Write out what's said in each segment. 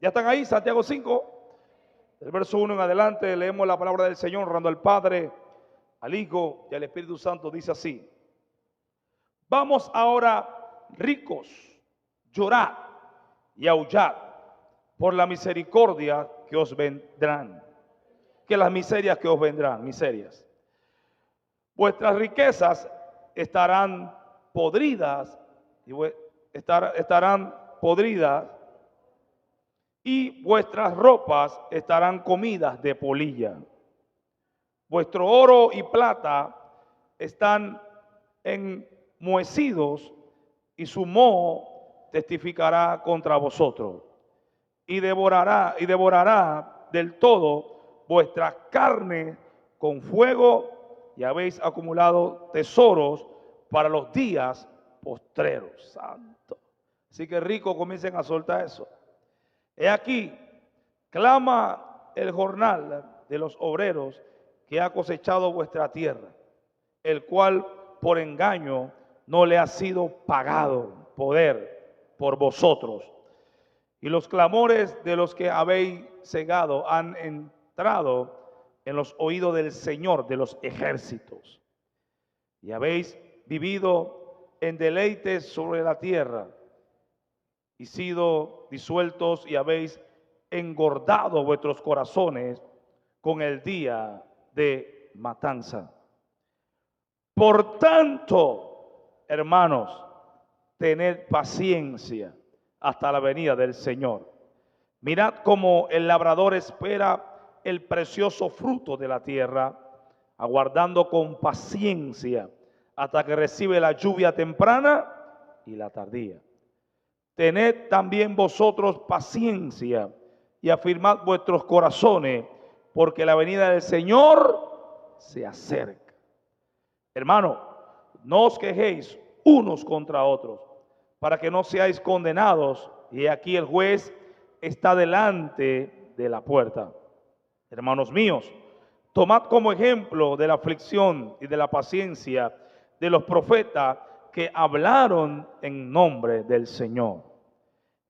¿Ya están ahí? Santiago 5. Del verso 1 en adelante leemos la palabra del Señor, honrando al Padre, al Hijo y al Espíritu Santo. Dice así: vamos ahora, ricos, llorad y aullad por la misericordia que os vendrán. Que las miserias que os vendrán, miserias. Vuestras riquezas estarán podridas estarán podridas, y vuestras ropas estarán comidas de polilla. Vuestro oro y plata están enmohecidos, y su moho testificará contra vosotros, y devorará del todo vuestra carne con fuego, y habéis acumulado tesoros para los días postreros. Santo. Así que ricos, comiencen a soltar eso. He aquí, clama el jornal de los obreros que ha cosechado vuestra tierra, el cual por engaño no le ha sido pagado poder por vosotros. Y los clamores de los que habéis cegado han entrado en los oídos del Señor de los ejércitos. Y habéis vivido en deleites sobre la tierra, y sido disueltos, y habéis engordado vuestros corazones con el día de matanza. Por tanto, hermanos, tened paciencia hasta la venida del Señor. Mirad cómo el labrador espera el precioso fruto de la tierra, aguardando con paciencia hasta que recibe la lluvia temprana y la tardía. Tened también vosotros paciencia y afirmad vuestros corazones, porque la venida del Señor se acerca. Hermano, no os quejéis unos contra otros, para que no seáis condenados. Y aquí el juez está delante de la puerta. Hermanos míos, tomad como ejemplo de la aflicción y de la paciencia de los profetas que hablaron en nombre del Señor.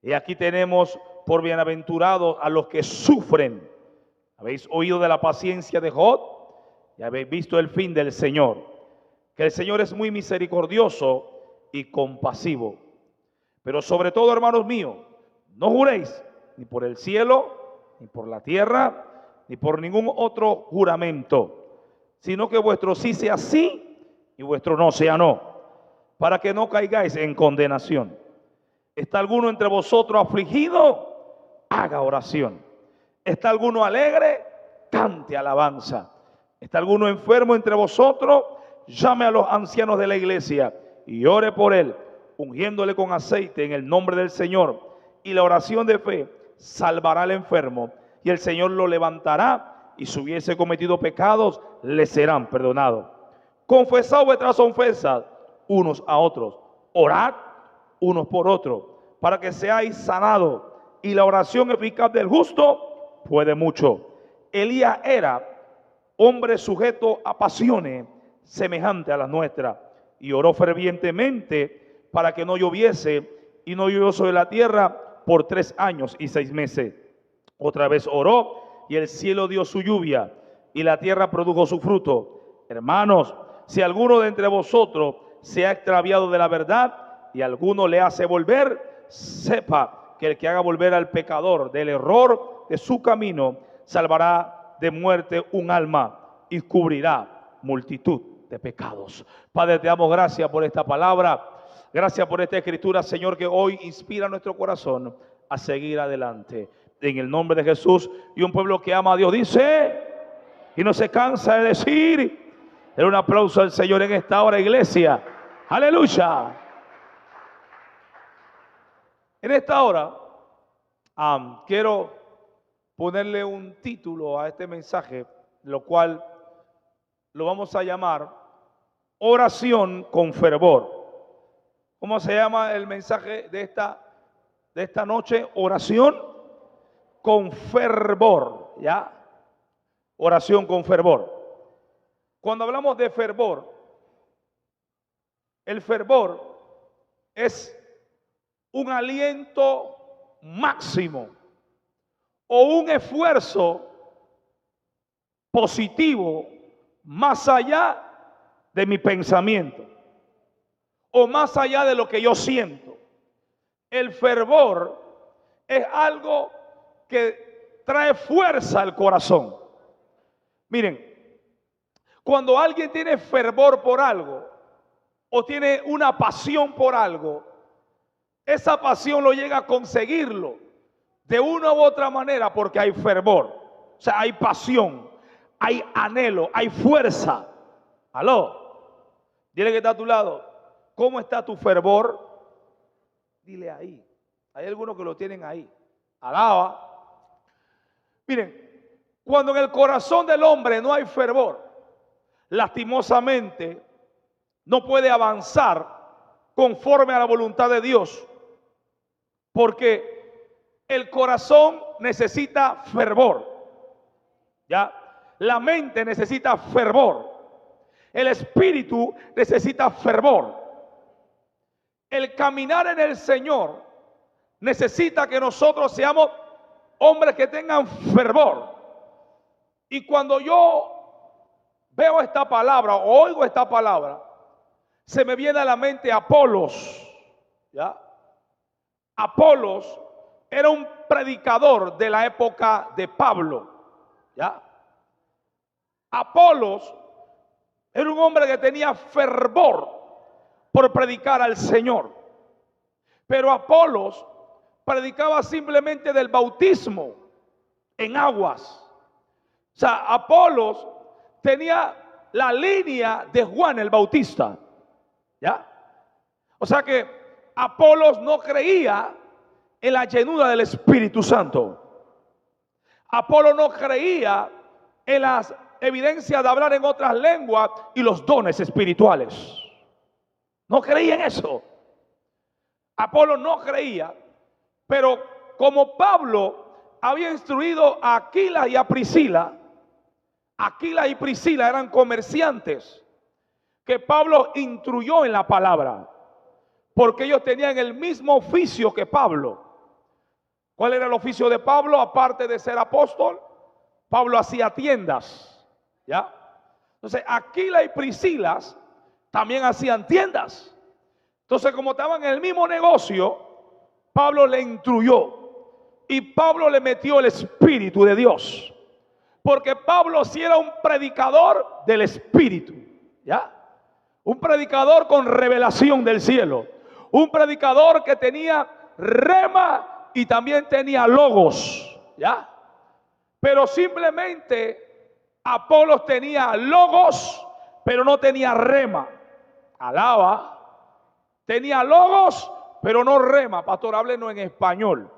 Y aquí tenemos por bienaventurados a los que sufren. ¿Habéis oído de la paciencia de Job? Y habéis visto el fin del Señor, que el Señor es muy misericordioso y compasivo. Pero sobre todo, hermanos míos, no juréis ni por el cielo, ni por la tierra, ni por ningún otro juramento, sino que vuestro sí sea sí y vuestro no sea no, para que no caigáis en condenación. ¿Está alguno entre vosotros afligido? Haga oración. ¿Está alguno alegre? Cante alabanza. ¿Está alguno enfermo entre vosotros? Llame a los ancianos de la iglesia y ore por él, ungiéndole con aceite en el nombre del Señor. Y la oración de fe salvará al enfermo, y el Señor lo levantará, y si hubiese cometido pecados, le serán perdonados. Confesad vuestras ofensas unos a otros, orad unos por otros, para que seáis sanados, y la oración eficaz del justo puede mucho. Elías era hombre sujeto a pasiones semejante a las nuestras, y oró fervientemente para que no lloviese, y no llovió sobre la tierra por 3 años y 6 meses. Otra vez oró, y el cielo dio su lluvia, y la tierra produjo su fruto. Hermanos, si alguno de entre vosotros se ha extraviado de la verdad, y alguno le hace volver, sepa que el que haga volver al pecador del error de su camino, salvará de muerte un alma y cubrirá multitud de pecados. Padre, te damos gracias por esta palabra. Gracias por esta escritura, Señor, que hoy inspira nuestro corazón a seguir adelante. En el nombre de Jesús, y un pueblo que ama a Dios dice, y no se cansa de decir. Den un aplauso al Señor en esta hora, iglesia. Aleluya. En esta hora quiero ponerle un título a este mensaje, lo cual lo vamos a llamar oración con fervor. ¿Cómo se llama el mensaje de esta noche? Oración con fervor, ¿ya? Oración con fervor. Cuando hablamos de fervor, el fervor es un aliento máximo o un esfuerzo positivo más allá de mi pensamiento o más allá de lo que yo siento. El fervor es algo que trae fuerza al corazón. Miren, cuando alguien tiene fervor por algo o tiene una pasión por algo, esa pasión lo llega a conseguirlo de una u otra manera porque hay fervor. O sea, hay pasión, hay anhelo, hay fuerza. Aló, dile que está a tu lado, ¿cómo está tu fervor? Dile ahí. Hay algunos que lo tienen ahí. Alaba. Miren, cuando en el corazón del hombre no hay fervor, lastimosamente no puede avanzar conforme a la voluntad de Dios, porque el corazón necesita fervor, ¿ya? La mente necesita fervor, el espíritu necesita fervor. El caminar en el Señor necesita que nosotros seamos hombres que tengan fervor. Y cuando yo veo esta palabra o oigo esta palabra, se me viene a la mente Apolos, ¿ya? Apolos era un predicador de la época de Pablo, ¿ya? Apolos era un hombre que tenía fervor por predicar al Señor. Pero Apolos predicaba simplemente del bautismo en aguas. O sea, Apolos tenía la línea de Juan el Bautista, ¿ya? O sea que Apolos no creía en la llenura del Espíritu Santo. Apolos no creía en las evidencias de hablar en otras lenguas y los dones espirituales. No creía en eso. Apolos no creía, pero como Pablo había instruido a Aquila y a Priscila, Aquila y Priscila eran comerciantes que Pablo instruyó en la palabra, porque ellos tenían el mismo oficio que Pablo. ¿Cuál era el oficio de Pablo? Aparte de ser apóstol, Pablo hacía tiendas, ¿ya? Entonces Aquila y Priscila también hacían tiendas. Entonces, como estaban en el mismo negocio, Pablo le instruyó y Pablo le metió el Espíritu de Dios, porque Pablo sí era un predicador del Espíritu, ¿ya? Un predicador con revelación del cielo, un predicador que tenía rema y también tenía logos, ¿ya? Pero simplemente Apolos tenía logos, pero no tenía rema. Alaba. Tenía logos, pero no rema. Pastor, háblenos en español.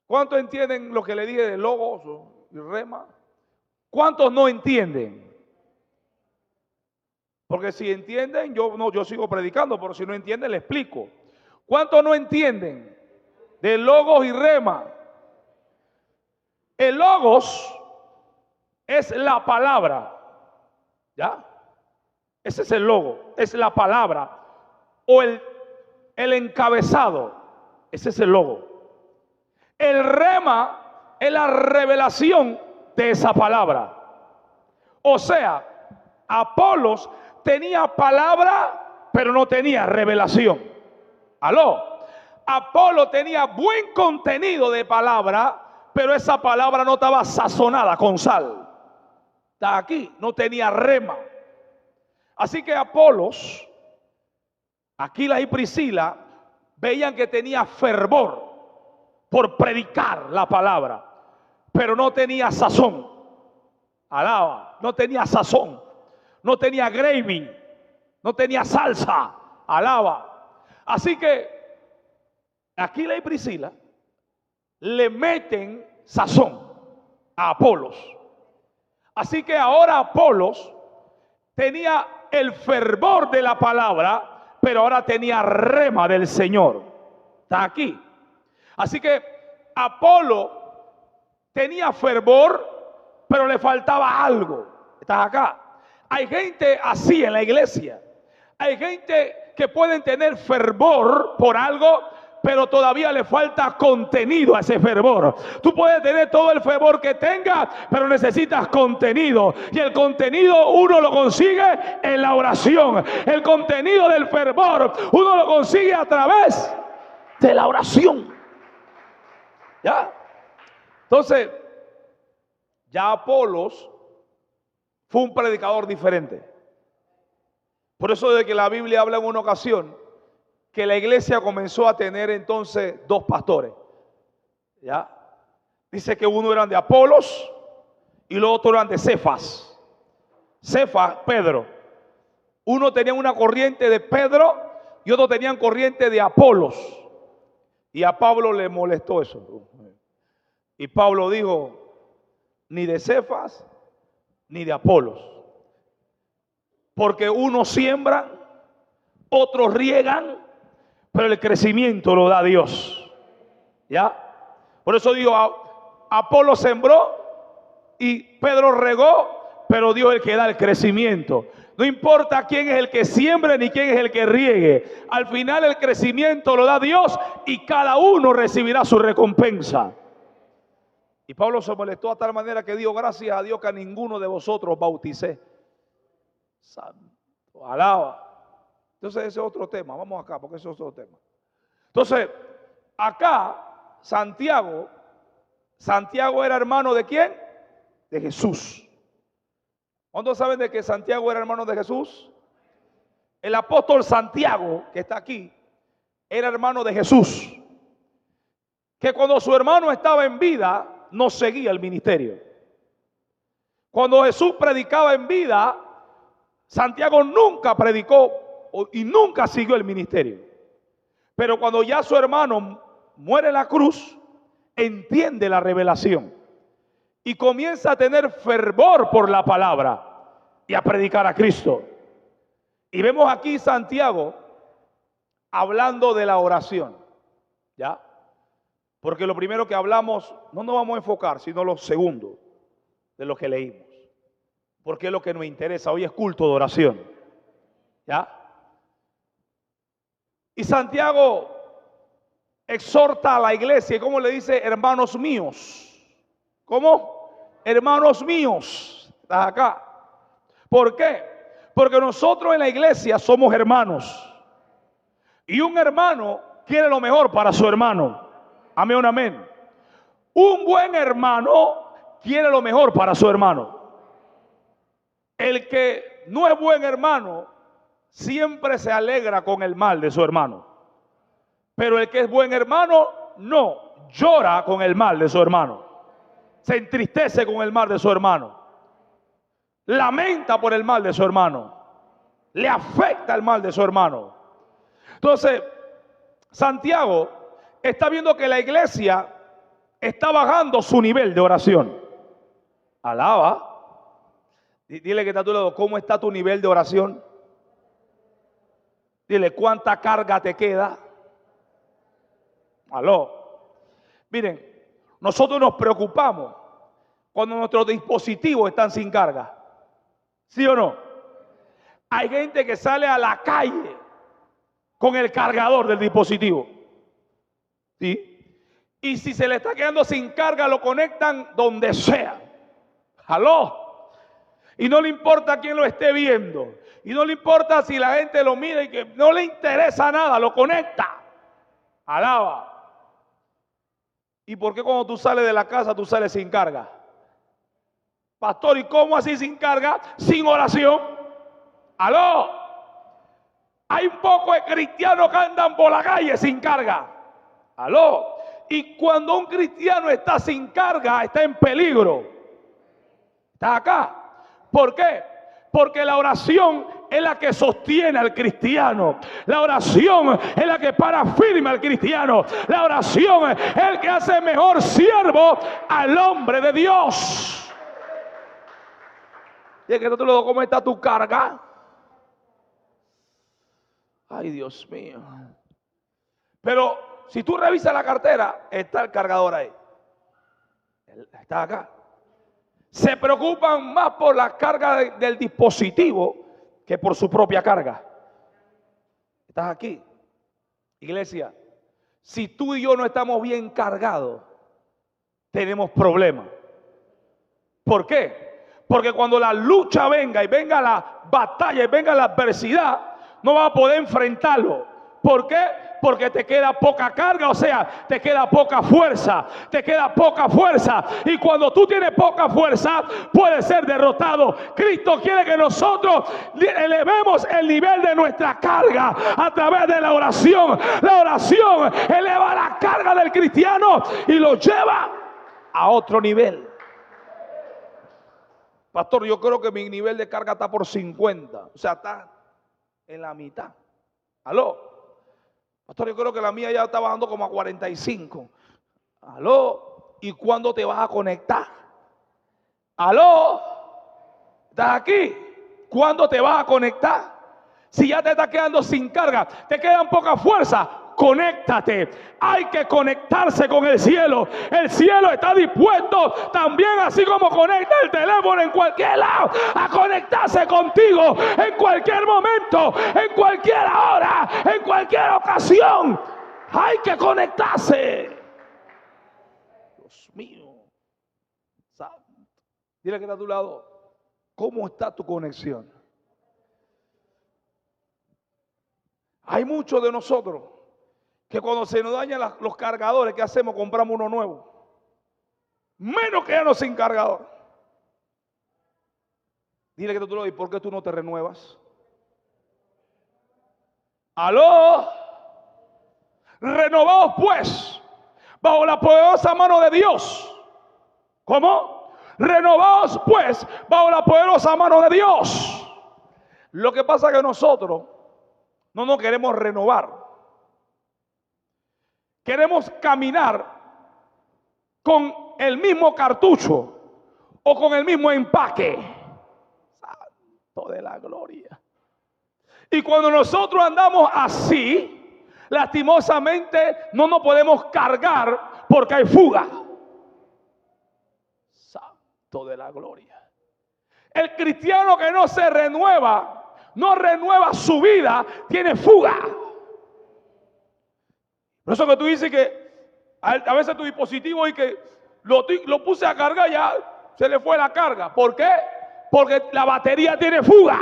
¿Cuántos entienden lo que le dije de logos y rema? ¿Cuántos no entienden? Porque si entienden, yo sigo predicando, pero si no entienden, le explico. ¿Cuántos no entienden de logos y rema? El logos es la palabra, ¿ya? Ese es el logo, es la palabra. O el encabezado, ese es el logo. El rema es la revelación de esa palabra. O sea, Apolos tenía palabra, pero no tenía revelación. Aló. Apolo tenía buen contenido de palabra, pero esa palabra no estaba sazonada con sal. Está aquí, no tenía rema. Así que Apolos, Aquila y Priscila veían que tenía fervor por predicar la palabra, pero no tenía sazón. Alaba, no tenía sazón, no tenía gravy, no tenía salsa. Alaba. Así que Aquila y Priscila le meten sazón a Apolos. Así que ahora Apolos tenía el fervor de la palabra, pero ahora tenía rema del Señor. Está aquí. Así que Apolo tenía fervor, pero le faltaba algo. Está acá. Hay gente así en la iglesia. Hay gente que pueden tener fervor por algo, pero todavía le falta contenido a ese fervor. Tú puedes tener todo el fervor que tengas, pero necesitas contenido. Y el contenido uno lo consigue en la oración. El contenido del fervor uno lo consigue a través de la oración. ¿Ya? Entonces, ya Apolos fue un predicador diferente. Por eso de que la Biblia habla en una ocasión que la iglesia comenzó a tener entonces dos pastores. ¿Ya? Dice que uno eran de Apolos y los otros eran de Cefas. Cefas, Pedro. Uno tenía una corriente de Pedro y otro tenían corriente de Apolos. Y a Pablo le molestó eso. Y Pablo dijo, ni de Cefas ni de Apolos. Porque unos siembran, otros riegan, pero el crecimiento lo da Dios. ¿Ya? Por eso digo, Apolo sembró y Pedro regó, pero Dios es el que da el crecimiento. No importa quién es el que siembre ni quién es el que riegue. Al final el crecimiento lo da Dios y cada uno recibirá su recompensa. Y Pablo se molestó a tal manera que dio gracias a Dios que a ninguno de vosotros bauticé. Santo, alaba. Entonces ese es otro tema. Vamos acá porque ese es otro tema. Entonces, acá Santiago era hermano de ¿quién? De Jesús. ¿Cuántos saben de que Santiago era hermano de Jesús? El apóstol Santiago, que está aquí, era hermano de Jesús. Que cuando su hermano estaba en vida, no seguía el ministerio. Cuando Jesús predicaba en vida, Santiago nunca predicó y nunca siguió el ministerio. Pero cuando ya su hermano muere en la cruz, entiende la revelación y comienza a tener fervor por la palabra y a predicar a Cristo. Y vemos aquí Santiago hablando de la oración, ¿ya? Porque lo primero que hablamos, no nos vamos a enfocar, sino lo segundo de lo que leímos. Porque es lo que nos interesa. Hoy es culto de oración, ¿ya? Y Santiago exhorta a la iglesia, y ¿cómo le dice? Hermanos míos. ¿Cómo? Hermanos míos. ¿Estás acá? ¿Por qué? Porque nosotros en la iglesia somos hermanos. Y un hermano quiere lo mejor para su hermano. Amén, amén. Un buen hermano quiere lo mejor para su hermano. El que no es buen hermano siempre se alegra con el mal de su hermano. Pero el que es buen hermano no llora con el mal de su hermano. Se entristece con el mal de su hermano. Lamenta por el mal de su hermano. Le afecta el mal de su hermano. Entonces, Santiago está viendo que la iglesia está bajando su nivel de oración. Alaba. Dile que está a tu lado, ¿cómo está tu nivel de oración? Dile, ¿cuánta carga te queda? Aló. Miren, nosotros nos preocupamos cuando nuestros dispositivos están sin carga. ¿Sí o no? Hay gente que sale a la calle con el cargador del dispositivo. ¿Sí? Y si se le está quedando sin carga, lo conectan donde sea. ¿Aló? Y no le importa quién lo esté viendo. Y no le importa si la gente lo mira y que no le interesa nada, lo conecta. Alaba. ¿Y por qué cuando tú sales de la casa, tú sales sin carga? Pastor, ¿y cómo así sin carga? Sin oración. ¡Aló! Hay un poco de cristianos que andan por la calle sin carga. ¡Aló! Y cuando un cristiano está sin carga, está en peligro. ¿Está acá? ¿Por qué? Porque la oración es la que sostiene al cristiano. La oración es la que para firme al cristiano. La oración es el que hace mejor siervo al hombre de Dios. Y es que tú le digo, ¿cómo está tu carga? Ay, Dios mío. Pero si tú revisas la cartera, está el cargador ahí. Está acá. Se preocupan más por la carga del dispositivo que por su propia carga. Estás aquí, iglesia. Si tú y yo no estamos bien cargados, tenemos problemas. ¿Por qué? Porque cuando la lucha venga y venga la batalla y venga la adversidad, no vas a poder enfrentarlo. ¿Por qué? Porque te queda poca carga, o sea, te queda poca fuerza, te queda poca fuerza. Y cuando tú tienes poca fuerza, puedes ser derrotado. Cristo quiere que nosotros elevemos el nivel de nuestra carga a través de la oración. La oración eleva la carga del cristiano y lo lleva a otro nivel. Pastor, yo creo que mi nivel de carga está por 50, o sea, está en la mitad. ¿Aló? Pastor, yo creo que la mía ya está bajando como a 45. ¿Aló? ¿Y cuándo te vas a conectar? ¿Aló? ¿Estás aquí? ¿Cuándo te vas a conectar? Si ya te estás quedando sin carga, te quedan poca fuerza, conéctate. Hay que conectarse con el cielo. El cielo está dispuesto también, así como conecta el teléfono en cualquier lado, a conectarse contigo en cualquier momento, en cualquier hora, en cualquier ocasión. Hay que conectarse. Dios mío. Santo. Dile que está a tu lado, ¿cómo está tu conexión? Hay muchos de nosotros que cuando se nos dañan los cargadores, ¿qué hacemos? Compramos uno nuevo. Menos quedarnos sin cargador. Dile que tú lo dices, ¿por qué tú no te renuevas? ¡Aló! Renovaos pues, bajo la poderosa mano de Dios. ¿Cómo? Renovaos pues, bajo la poderosa mano de Dios. Lo que pasa es que nosotros no nos queremos renovar. Queremos caminar con el mismo cartucho o con el mismo empaque. Santo de la gloria. Y cuando nosotros andamos así, lastimosamente no nos podemos cargar porque hay fuga. Santo de la gloria. El cristiano que no se renueva, no renueva su vida, tiene fuga. Por eso que tú dices que a veces tu dispositivo y que lo puse a cargar, ya se le fue la carga. ¿Por qué? Porque la batería tiene fuga.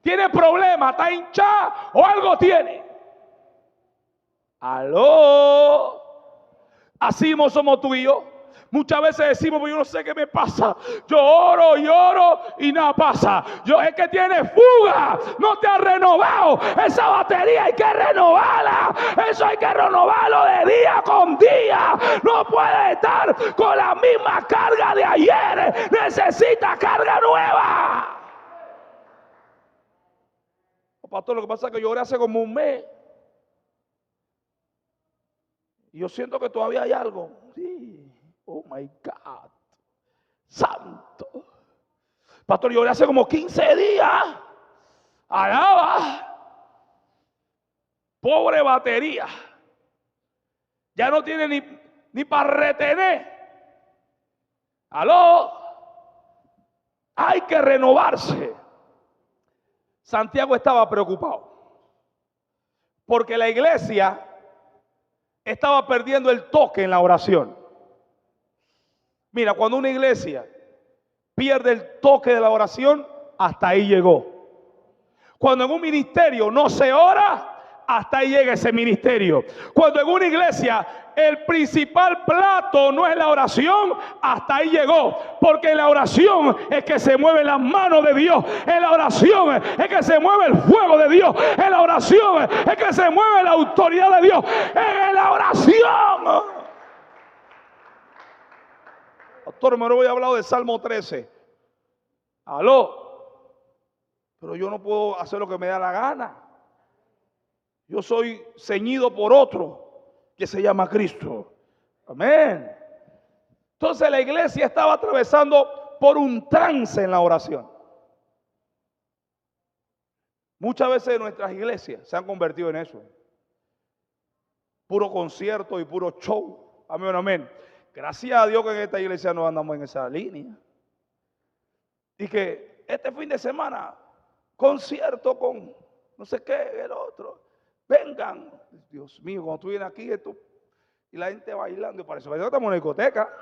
Tiene problema, está hinchada o algo tiene. ¡Aló! Así mismo somos tú y yo. Muchas veces decimos, yo no sé qué me pasa. Yo oro y oro y nada pasa. Es que tiene fuga. No te has renovado. Esa batería hay que renovarla. Eso hay que renovarlo de día con día. No puede estar con la misma carga de ayer. Necesita carga nueva. Pastor, lo que pasa es que yo oré hace como un mes. Y yo siento que todavía hay algo. Sí. Oh my God. Santo. Pastor, yo oré hace como 15 días. Alaba. Pobre batería. Ya no tiene ni para retener. Aló. Hay que renovarse. Santiago estaba preocupado. Porque la iglesia estaba perdiendo el toque en la oración. Mira, cuando una iglesia pierde el toque de la oración, hasta ahí llegó. Cuando en un ministerio no se ora, hasta ahí llega ese ministerio. Cuando en una iglesia el principal plato no es la oración, hasta ahí llegó. Porque en la oración es que se mueven las manos de Dios. En la oración es que se mueve el fuego de Dios. En la oración es que se mueve la autoridad de Dios. En la oración. Pastor, me voy a hablar de Salmo 13. Aló. Pero yo no puedo hacer lo que me da la gana. Yo soy ceñido por otro que se llama Cristo. Amén. Entonces la iglesia estaba atravesando por un trance en la oración. Muchas veces nuestras iglesias se han convertido en eso. Puro concierto y puro show. Amén, amén. Gracias a Dios que en esta iglesia no andamos en esa línea. Y que este fin de semana, concierto con no sé qué, el otro. Vengan, Dios mío, cuando tú vienes aquí esto, y la gente bailando, y parece que estamos en una discoteca.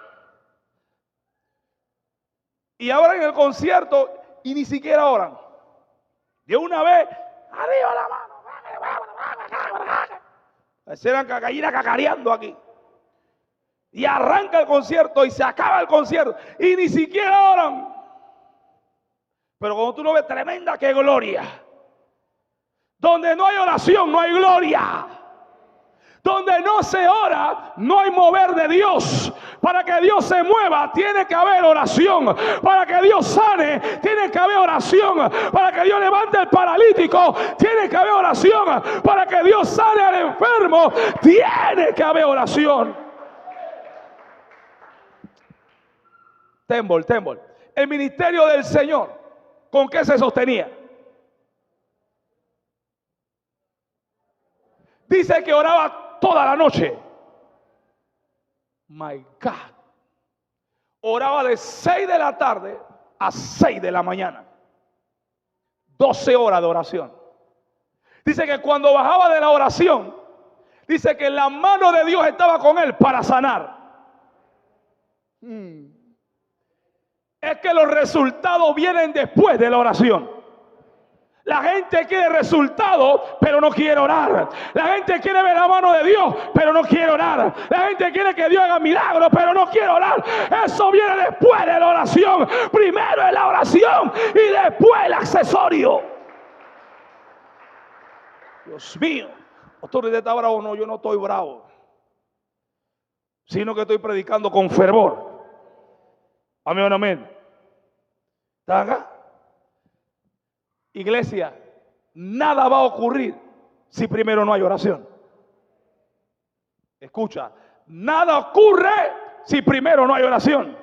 Y ahora en el concierto, y ni siquiera oran. De una vez, arriba la mano. Eran gallinas cacareando aquí. Y arranca el concierto y se acaba el concierto. Y ni siquiera oran. Pero cuando tú lo ves, tremenda que gloria. Donde no hay oración, no hay gloria. Donde no se ora, no hay mover de Dios. Para que Dios se mueva, tiene que haber oración. Para que Dios sane, tiene que haber oración. Para que Dios levante al paralítico, tiene que haber oración. Para que Dios sane al enfermo, tiene que haber oración. Tembol. El ministerio del Señor, ¿con qué se sostenía? Dice que oraba toda la noche. My God. Oraba de 6 de la tarde a 6 de la mañana. 12 horas de oración. Dice que cuando bajaba de la oración, dice que la mano de Dios estaba con él para sanar. Es que los resultados vienen después de la oración. La gente quiere resultados, pero no quiere orar. La gente quiere ver la mano de Dios, pero no quiere orar. La gente quiere que Dios haga milagros, pero no quiere orar. Eso viene después de la oración. Primero es la oración y después el accesorio. Dios mío. Pastor, ¿usted está bravo? No, yo no estoy bravo. Sino que estoy predicando con fervor. Amén, amén. ¿Está acá? Iglesia, nada va a ocurrir si primero no hay oración. Escucha, nada ocurre si primero no hay oración.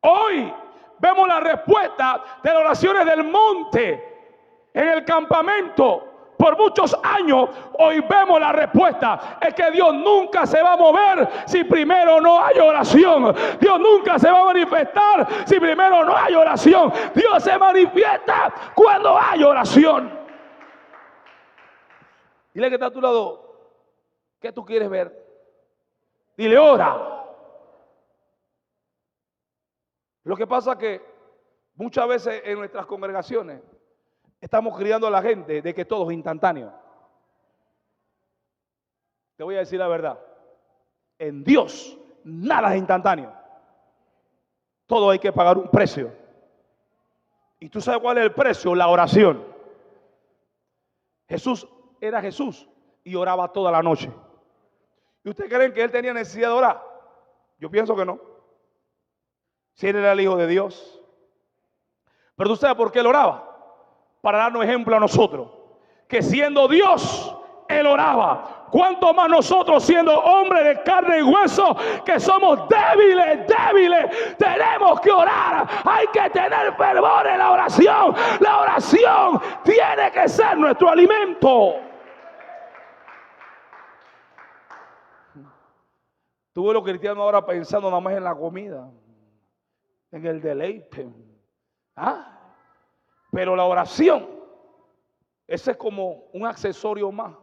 Hoy vemos la respuesta de las oraciones del monte en el campamento. Por muchos años, hoy vemos la respuesta. Es que Dios nunca se va a mover si primero no hay oración. Dios nunca se va a manifestar si primero no hay oración. Dios se manifiesta cuando hay oración. Dile que está a tu lado, ¿qué tú quieres ver? Dile, ora. Lo que pasa es que muchas veces en nuestras congregaciones estamos criando a la gente de que todo es instantáneo. Te voy a decir la verdad. En Dios nada es instantáneo. Todo hay que pagar un precio. ¿Y tú sabes cuál es el precio? La oración. Jesús era Jesús y oraba toda la noche. ¿Y ustedes creen que él tenía necesidad de orar? Yo pienso que no. Si él era el Hijo de Dios. Pero tú sabes por qué él oraba. Para darnos ejemplo a nosotros, que siendo Dios, él oraba. Cuanto más nosotros siendo hombres de carne y hueso, que somos débiles, tenemos que orar. Hay que tener fervor en la oración. La oración tiene que ser nuestro alimento. Tuve los cristianos ahora pensando nada más en la comida, en el deleite. Pero la oración, ese es como un accesorio más.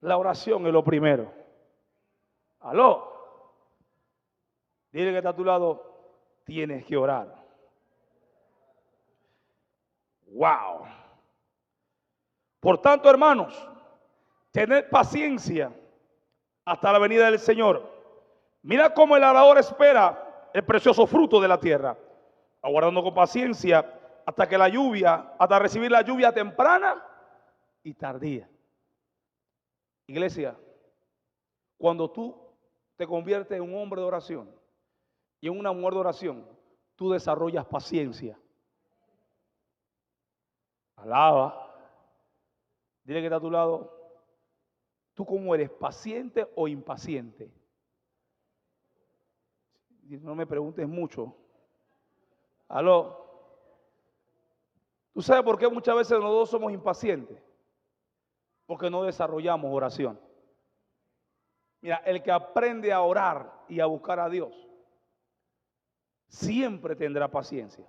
La oración es lo primero. Aló. Dile que está a tu lado, tienes que orar. Wow. Por tanto, hermanos, tened paciencia hasta la venida del Señor. Mira cómo el arador espera el precioso fruto de la tierra, aguardando con paciencia hasta recibir la lluvia temprana y tardía. Iglesia, cuando tú te conviertes en un hombre de oración y en una mujer de oración, tú desarrollas paciencia. Alaba. Dile que está a tu lado, ¿tú cómo eres? ¿Paciente o impaciente? No me preguntes mucho. Aló. ¿Tú sabes por qué muchas veces los dos somos impacientes? Porque no desarrollamos oración. Mira, el que aprende a orar y a buscar a Dios, siempre tendrá paciencia.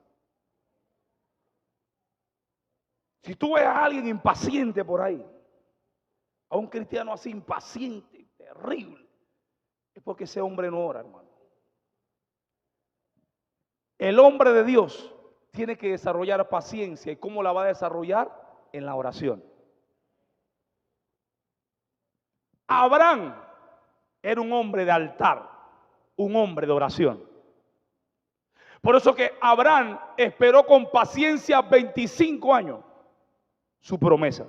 Si tú ves a alguien impaciente por ahí, a un cristiano así impaciente, terrible, es porque ese hombre no ora, hermano. El hombre de Dios tiene que desarrollar paciencia. ¿Y cómo la va a desarrollar? En la oración. Abraham era un hombre de altar, un hombre de oración. Por eso que Abraham esperó con paciencia 25 años su promesa.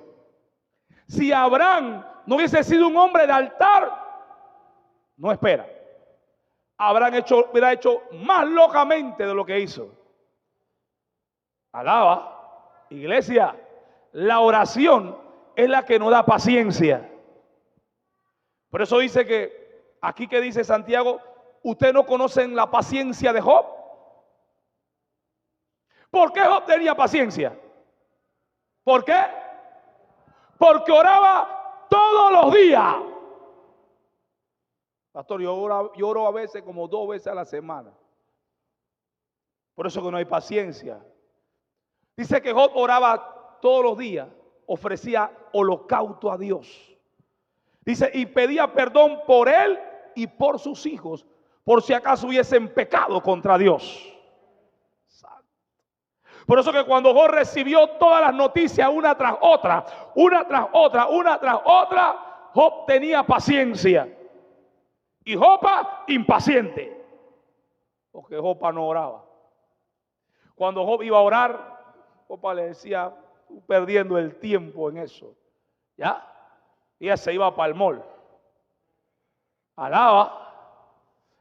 Si Abraham no hubiese sido un hombre de altar, no espera. Abraham hubiera hecho más locamente de lo que hizo. Alaba, iglesia, la oración es la que nos da paciencia. Por eso dice que, aquí que dice Santiago, ustedes no conocen la paciencia de Job. ¿Por qué Job tenía paciencia? ¿Por qué? Porque oraba todos los días. Pastor, yo oro a veces como 2 veces a la semana. Por eso que no hay paciencia. Dice que Job oraba todos los días, ofrecía holocausto a Dios. Dice, y pedía perdón por él y por sus hijos, por si acaso hubiesen pecado contra Dios. Por eso que cuando Job recibió todas las noticias una tras otra, Job tenía paciencia. Y Job impaciente, porque Job no oraba. Cuando Job iba a orar, Job le decía, tú perdiendo el tiempo en eso. ¿Ya? Y ella se iba para el mall. Alaba.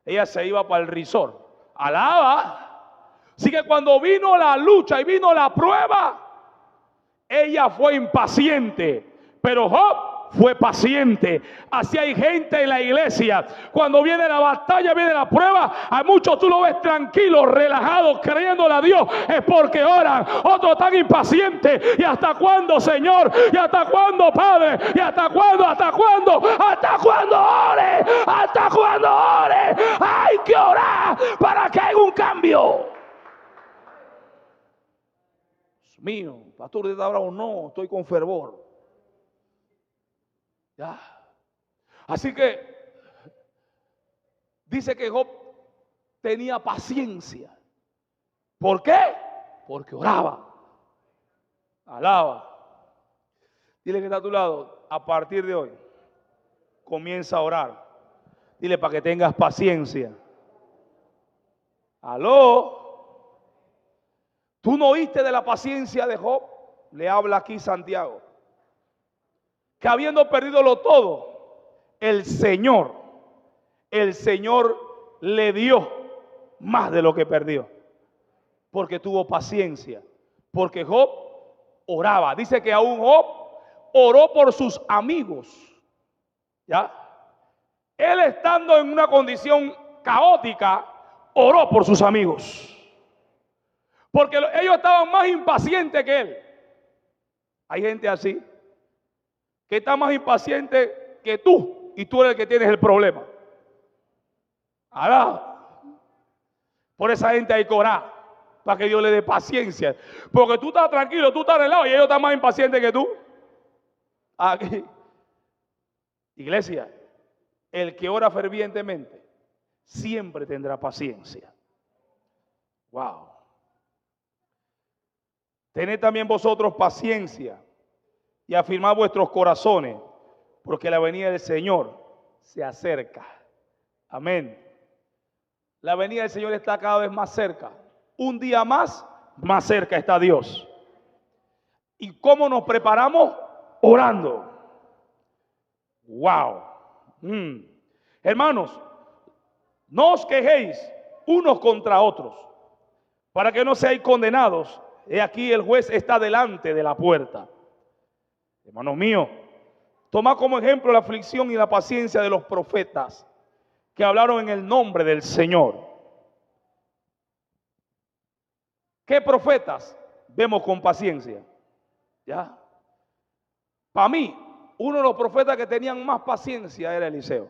Ella se iba para el resort. Alaba. Así que cuando vino la lucha y vino la prueba, ella fue impaciente, pero Job fue paciente. Así hay gente en la iglesia. Cuando viene la batalla, viene la prueba, a muchos tú lo ves tranquilos, relajados, creyéndole a Dios. Es porque oran. Otros están impacientes. ¿Y hasta cuándo, Señor? ¿Y hasta cuándo, Padre? ¿Y hasta cuándo? ¿Hasta cuándo? ¿Hasta cuándo ore? ¿Hasta cuándo ore? Hay que orar para que haya un cambio. Dios mío, pastor, ¿de ahora o no? Estoy con fervor. Ya. Así que dice que Job tenía paciencia. ¿Por qué? Porque oraba. Alaba. Dile que está a tu lado, a partir de hoy comienza a orar. Dile para que tengas paciencia. Aló. ¿Tú no oíste de la paciencia de Job? Le habla aquí Santiago. Que habiendo perdido todo, el Señor le dio más de lo que perdió. Porque tuvo paciencia. Porque Job oraba. Dice que aún Job oró por sus amigos. ¿Ya? Él estando en una condición caótica, oró por sus amigos. Porque ellos estaban más impacientes que él. Hay gente así, que está más impaciente que tú, y tú eres el que tienes el problema. Ahora, por esa gente hay que orar, para que Dios le dé paciencia. Porque tú estás tranquilo, tú estás relajado, y ellos están más impacientes que tú. Aquí, iglesia, el que ora fervientemente siempre tendrá paciencia. Wow. Tened también vosotros paciencia y afirmad vuestros corazones, porque la venida del Señor se acerca. Amén. La venida del Señor está cada vez más cerca. Un día más cerca está Dios. ¿Y cómo nos preparamos? Orando. Wow. Hermanos, no os quejéis unos contra otros, para que no seáis condenados. He aquí el juez está delante de la puerta. Hermanos míos, toma como ejemplo la aflicción y la paciencia de los profetas que hablaron en el nombre del Señor. ¿Qué profetas vemos con paciencia? ¿Ya? Para mí, uno de los profetas que tenían más paciencia era Eliseo.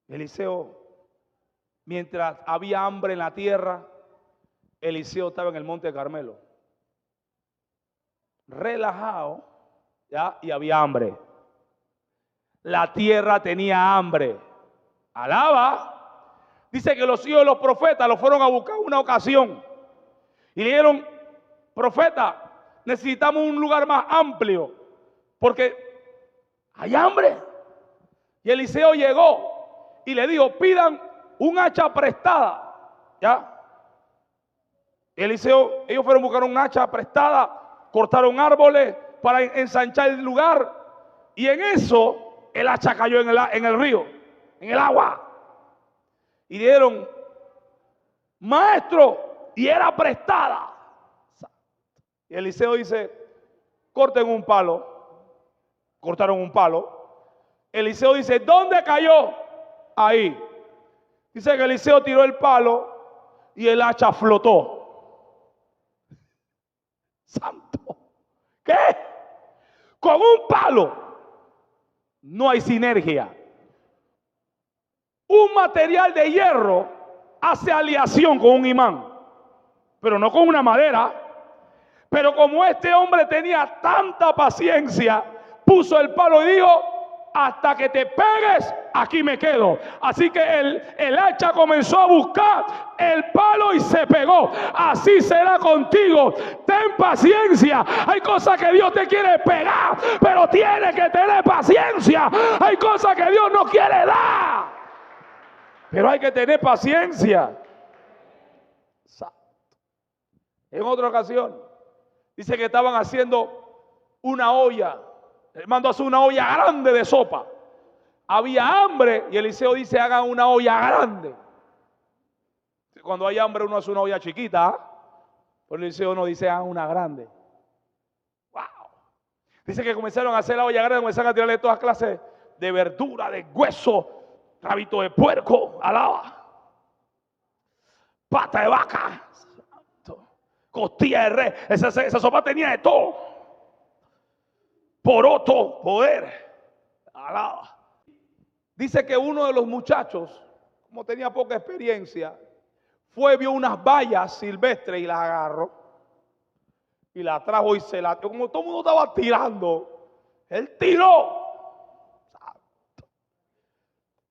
Eliseo, mientras había hambre en la tierra, Eliseo estaba en el monte Carmelo, relajado, ¿ya? Y había hambre. La tierra tenía hambre. Alaba. Dice que los hijos de los profetas los fueron a buscar una ocasión. Y le dijeron, profeta, necesitamos un lugar más amplio, porque hay hambre. Y Eliseo llegó y le dijo, pidan un hacha prestada. ¿Ya? Eliseo, ellos fueron a buscar un hacha prestada, cortaron árboles para ensanchar el lugar, y en eso el hacha cayó en el río, en el agua. Y dijeron, maestro, y era prestada. Y Eliseo dice, corten un palo. Cortaron un palo. Eliseo dice, ¿dónde cayó? Ahí. Dice que Eliseo tiró el palo y el hacha flotó. Santo. ¿Qué? Con un palo no hay sinergia. Un material de hierro hace aleación con un imán, pero no con una madera. Pero como este hombre tenía tanta paciencia, puso el palo y dijo, hasta que te pegues, aquí me quedo. Así que el hacha comenzó a buscar el palo y se pegó. Así será contigo. Ten paciencia. Hay cosas que Dios te quiere pegar, pero tienes que tener paciencia. Hay cosas que Dios no quiere dar, pero hay que tener paciencia. En otra ocasión, dice que estaban haciendo una olla. Él mandó a hacer una olla grande de sopa. Había hambre y Eliseo dice, hagan una olla grande. Cuando hay hambre uno hace una olla chiquita, ¿eh? Pero Eliseo no dice, hagan una grande. Wow. Dice que comenzaron a hacer la olla grande, comenzaron a tirarle todas clases de verdura, de hueso, rabito de puerco, alaba, pata de vaca, costilla de res. Esa sopa tenía de todo. Poroto, poder, alaba. Dice que uno de los muchachos, como tenía poca experiencia, vio unas bayas silvestres y las agarró y las trajo y se las, como todo el mundo estaba tirando, él tiró.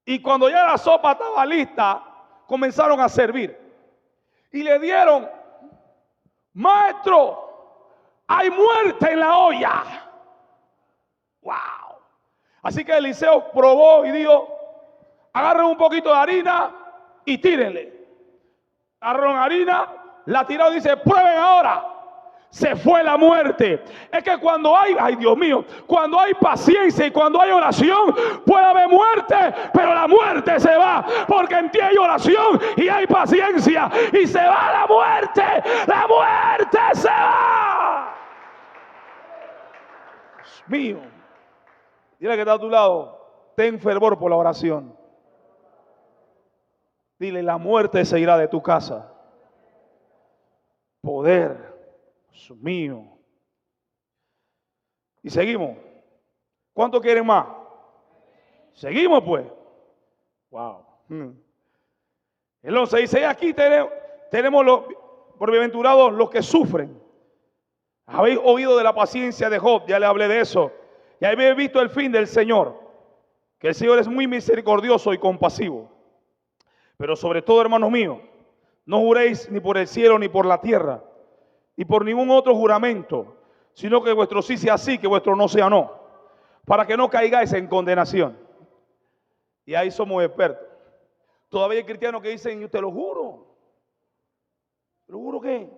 Y cuando ya la sopa estaba lista, comenzaron a servir y le dieron, maestro, hay muerte en la olla. Wow. Así que Eliseo probó y dijo, agarren un poquito de harina y tírenle. Agarraron harina, la tiraron y dice, prueben ahora. Se fue la muerte. Es que cuando hay, ay Dios mío, cuando hay paciencia y cuando hay oración, puede haber muerte, pero la muerte se va, porque en ti hay oración y hay paciencia, y se va la muerte se va. Dios mío. Dile que está a tu lado, ten fervor por la oración. Dile, la muerte se irá de tu casa. Poder. Dios mío. Y seguimos. ¿Cuánto quieren más? Seguimos pues. Wow. El 11 dice, aquí tenemos los, por bienaventurados los que sufren. Habéis oído de la paciencia de Job, ya le hablé de eso. Y habéis visto el fin del Señor, que el Señor es muy misericordioso y compasivo. Pero sobre todo, hermanos míos, no juréis ni por el cielo ni por la tierra, ni por ningún otro juramento, sino que vuestro sí sea sí, que vuestro no sea no, para que no caigáis en condenación. Y ahí somos expertos. Todavía hay cristianos que dicen, yo te lo juro. ¿Te lo juro qué?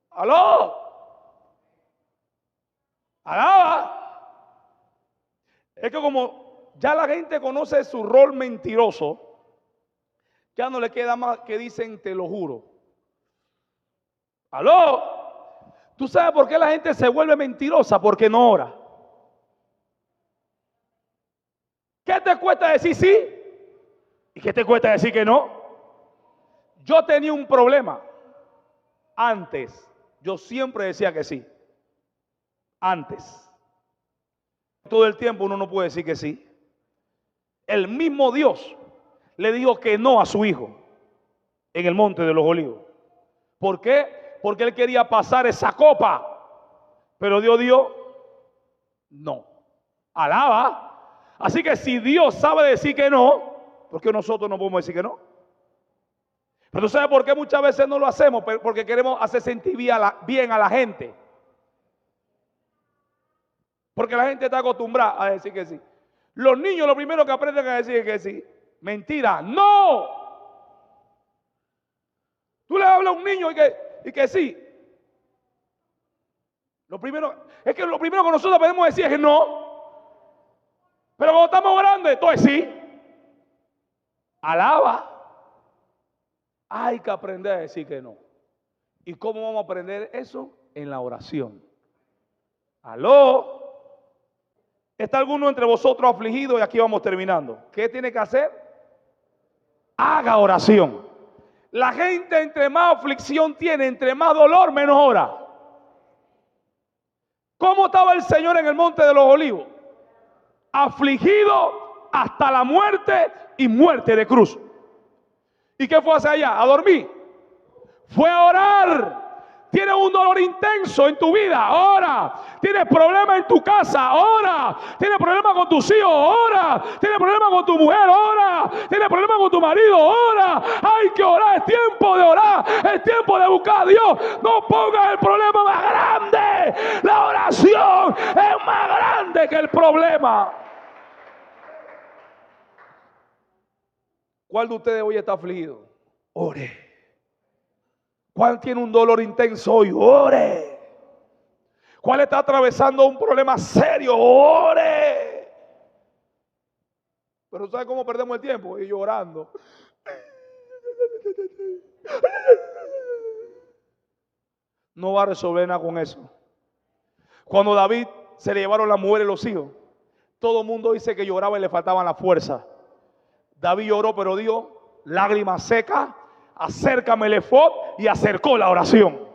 ¡Aló! ¡Alaba! Es que como ya la gente conoce su rol mentiroso, ya no le queda más que dicen, te lo juro. ¡Aló! ¿Tú sabes por qué la gente se vuelve mentirosa? Porque no ora. ¿Qué te cuesta decir sí? ¿Y qué te cuesta decir que no? Yo tenía un problema. Antes, yo siempre decía que sí. Antes. Todo el tiempo uno no puede decir que sí. El mismo Dios le dijo que no a su hijo en el monte de los olivos. ¿Por qué? Porque él quería pasar esa copa. Pero Dios dijo, no. Alaba. Así que si Dios sabe decir que no, ¿por qué nosotros no podemos decir que no? Pero ¿tú sabes por qué muchas veces no lo hacemos? Porque queremos hacer sentir bien a la gente. Porque la gente está acostumbrada a decir que sí. Los niños lo primero que aprenden a decir es que sí. Mentira, no. Tú le hablas a un niño y que sí. Lo primero que nosotros podemos decir es que no. Pero cuando estamos grandes, entonces sí. Alaba. Hay que aprender a decir que no. ¿Y cómo vamos a aprender eso? En la oración. Aló. ¿Está alguno entre vosotros afligido? Y aquí vamos terminando. ¿Qué tiene que hacer? Haga oración. La gente entre más aflicción tiene, entre más dolor, menos ora. ¿Cómo estaba el Señor en el monte de los olivos? Afligido hasta la muerte y muerte de cruz. ¿Y qué fue hacia allá? A dormir. Fue a orar. Tienes un dolor intenso en tu vida, ora. Tienes problemas en tu casa, ora. Tienes problemas con tus hijos, ora. Tienes problemas con tu mujer, ora. Tienes problemas con tu marido, ora. Hay que orar, es tiempo de orar, es tiempo de buscar a Dios. No pongas el problema más grande. La oración es más grande que el problema. ¿Cuál de ustedes hoy está afligido? Ore. ¿Cuál tiene un dolor intenso hoy? Ore. ¿Cuál está atravesando un problema serio? Ore. Pero ¿sabe cómo perdemos el tiempo? Y llorando. No va a resolver nada con eso. Cuando David se le llevaron las mujeres y los hijos, todo el mundo dice que lloraba y le faltaban la fuerza. David lloró, pero dio lágrimas secas. Acércame el efod y acercó la oración.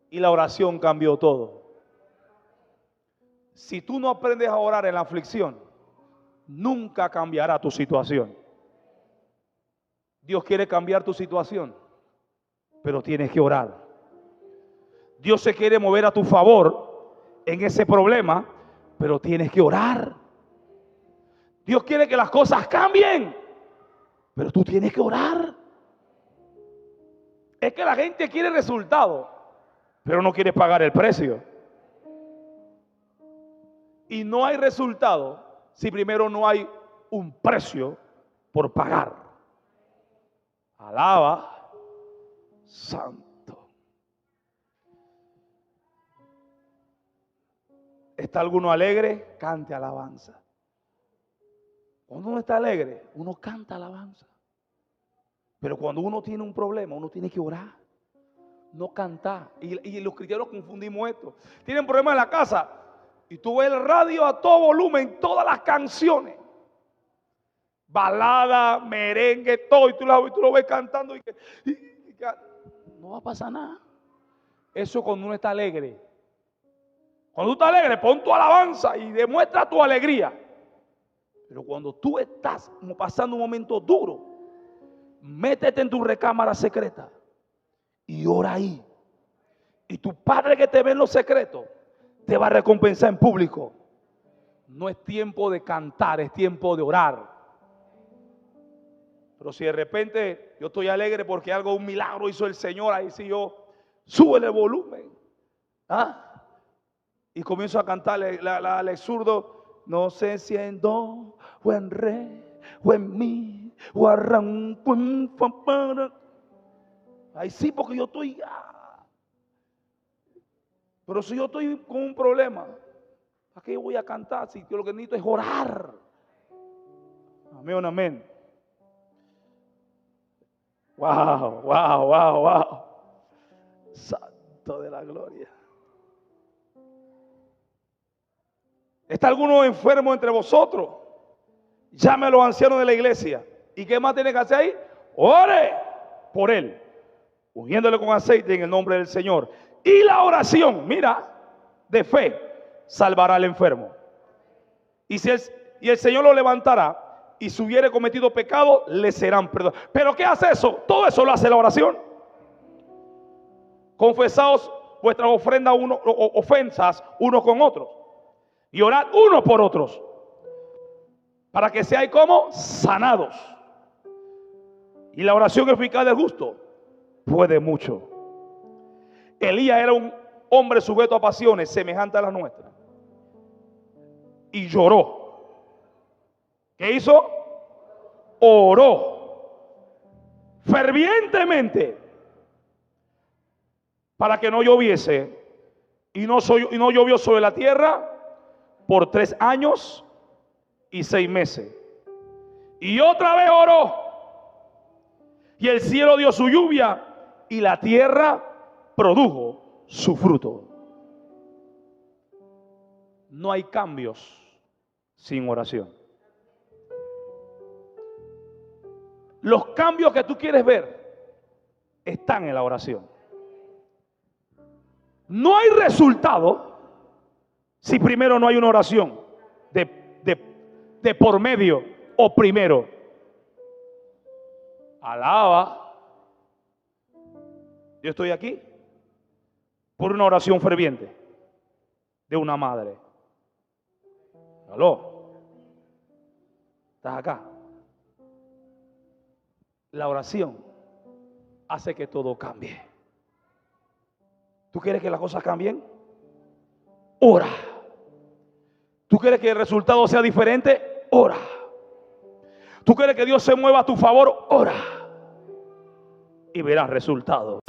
Y la oración cambió todo. Si tú no aprendes a orar en la aflicción, nunca cambiará tu situación. Dios quiere cambiar tu situación, pero tienes que orar. Dios se quiere mover a tu favor en ese problema, pero tienes que orar. Dios quiere que las cosas cambien, pero tú tienes que orar. Es que la gente quiere resultados, pero no quiere pagar el precio. Y no hay resultado si primero no hay un precio por pagar. Alaba, santo. ¿Está alguno alegre? Cante alabanza. Cuando uno está alegre, uno canta alabanza. Pero cuando uno tiene un problema, uno tiene que orar, no cantar. Y los cristianos confundimos esto. Tienen problemas en la casa y tú ves el radio a todo volumen, todas las canciones. Balada, merengue, todo. Y tú lo ves cantando y no va a pasar nada. Eso cuando uno está alegre. Cuando tú estás alegre, pon tu alabanza y demuestra tu alegría. Pero cuando tú estás pasando un momento duro, métete en tu recámara secreta y ora ahí. Y tu Padre que te ve en los secretos te va a recompensar en público. No es tiempo de cantar, es tiempo de orar. Pero si de repente yo estoy alegre porque un milagro hizo el Señor, ahí sí yo sube el volumen. Y comienzo a cantarle al zurdo. No sé si en do o en re o en mi. Ahí sí, porque yo estoy. Pero si yo estoy con un problema, ¿para qué voy a cantar? Si yo lo que necesito es orar. Amén, amén. Wow. Santo de la gloria. ¿Está alguno enfermo entre vosotros? Llame a los ancianos de la iglesia. ¿Y qué más tiene que hacer ahí? Ore por él, ungiéndole con aceite en el nombre del Señor. Y la oración, mira, de fe, salvará al enfermo. Y el Señor lo levantará, y si hubiere cometido pecado, le serán perdonados. ¿Pero qué hace eso? Todo eso lo hace la oración. Confesaos vuestras ofensas unos con otros. y orad unos por otros, para que seáis como sanados. Y la oración eficaz del justo puede mucho. Elías era un hombre sujeto a pasiones semejantes a las nuestras. Y lloró. ¿Qué hizo? Oró fervientemente para que no lloviese. Y no llovió sobre la tierra por 3 años y 6 meses. Y otra vez oró. Y el cielo dio su lluvia y la tierra produjo su fruto. No hay cambios sin oración. Los cambios que tú quieres ver están en la oración. No hay resultado si primero no hay una oración de por medio o primero. Alaba. Yo estoy aquí por una oración ferviente de una madre. Aló. ¿Estás acá? La oración hace que todo cambie. ¿Tú quieres que las cosas cambien? Ora. ¿Tú quieres que el resultado sea diferente? Ora. ¿Tú quieres que Dios se mueva a tu favor? Ora. Y verás resultados.